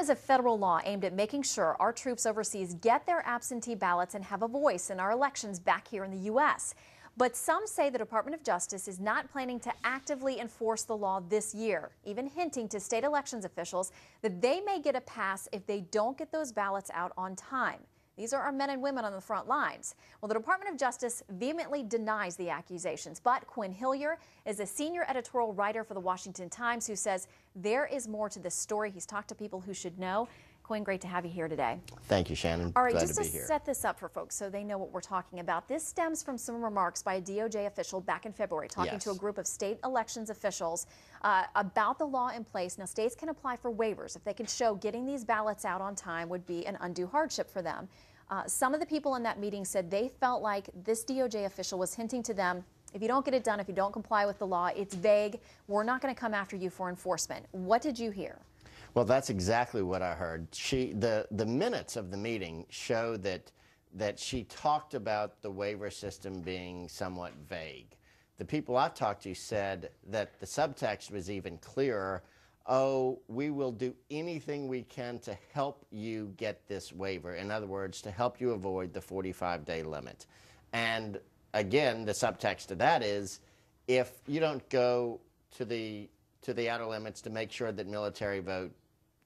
is a federal law aimed at making sure our troops overseas get their absentee ballots and have a voice in our elections back here in the U.S. But some say the Department of Justice is not planning to actively enforce the law this year, even hinting to state elections officials that they may get a pass if they don't get those ballots out on time. These are our men and women on the front lines. Well, the Department of Justice vehemently denies the accusations, but Quin Hillyer is a senior editorial writer for the Washington Times who says there is more to this story. He's talked to people who should know. Quin, great to have you here today. Thank you, Shannon. All right, Glad just to to be here. set this up for folks so they know what we're talking about, this stems from some remarks by a DOJ official back in February talking to a group of state elections officials about the law in place. Now, states can apply for waivers if they can show getting these ballots out on time would be an undue hardship for them. Some of the people in that meeting said they felt like this DOJ official was hinting to them, if you don't get it done, if you don't comply with the law, it's vague. We're not going to come after you for enforcement. What did you hear? Well, that's exactly what I heard. The minutes of the meeting show that she talked about the waiver system being somewhat vague. The people I talked to said that the subtext was even clearer. Oh, we will do anything we can to help you get this waiver. In other words, to help you avoid the 45-day limit. And again, the subtext of that is, if you don't go to the outer limits to make sure that military votes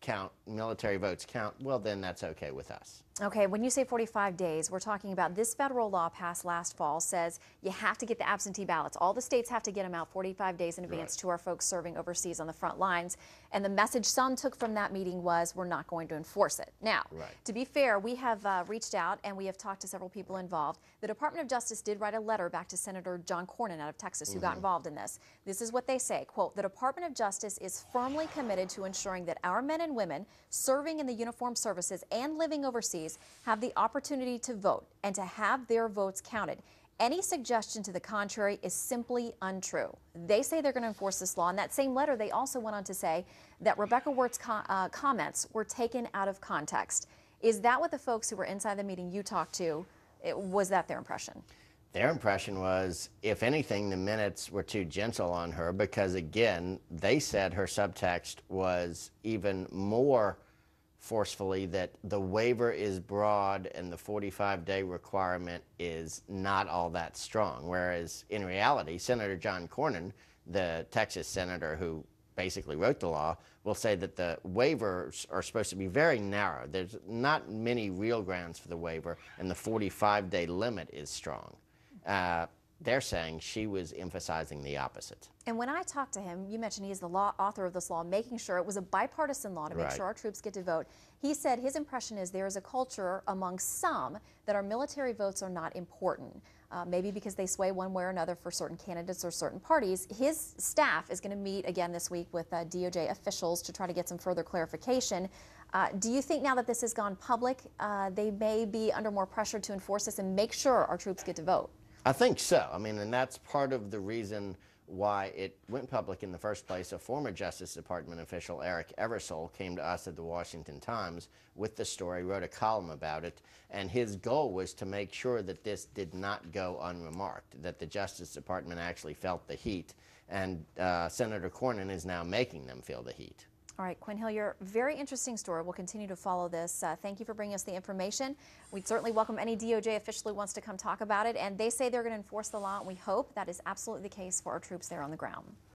count, well, then that's okay with us. Okay, when you say 45 days, we're talking about this federal law passed last fall says you have to get the absentee ballots. All the states have to get them out 45 days in advance to our folks serving overseas on the front lines. And the message some took from that meeting was we're not going to enforce it. Now, to be fair, we have reached out and we have talked to several people involved. The Department of Justice did write a letter back to Senator John Cornyn out of Texas who got involved in this. This is what they say, quote, the Department of Justice is firmly committed to ensuring that our men and women serving in the uniformed services and living overseas have the opportunity to vote and to have their votes counted. Any suggestion to the contrary is simply untrue. They say they're going to enforce this law. In that same letter, they also went on to say that Rebecca Wirtz's comments were taken out of context. Is that what the folks who were inside the meeting you talked to, was that their impression? Their impression was, if anything, the minutes were too gentle on her because, again, they said her subtext was even more forcefully that the waiver is broad and the 45-day requirement is not all that strong. Whereas in reality, Senator John Cornyn, the Texas senator who basically wrote the law, will say that the waivers are supposed to be very narrow. There's not many real grounds for the waiver, and the 45-day limit is strong. They're saying she was emphasizing the opposite. And when I talked to him, you mentioned he's the author of this law, making sure it was a bipartisan law to make sure our troops get to vote. He said his impression is there is a culture among some that our military votes are not important, maybe because they sway one way or another for certain candidates or certain parties. His staff is going to meet again this week with DOJ officials to try to get some further clarification. Do you think now that this has gone public, they may be under more pressure to enforce this and make sure our troops get to vote? I think so. I mean, and that's part of the reason why it went public in the first place. A former Justice Department official, Eric Eversole, came to us at the Washington Times with the story, wrote a column about it, and his goal was to make sure that this did not go unremarked, that the Justice Department actually felt the heat, and Senator Cornyn is now making them feel the heat. All right, Quin Hillyer, very interesting story. We'll continue to follow this. Thank you for bringing us the information. We'd certainly welcome any DOJ official who wants to come talk about it. And they say they're going to enforce the law, and we hope that is absolutely the case for our troops there on the ground.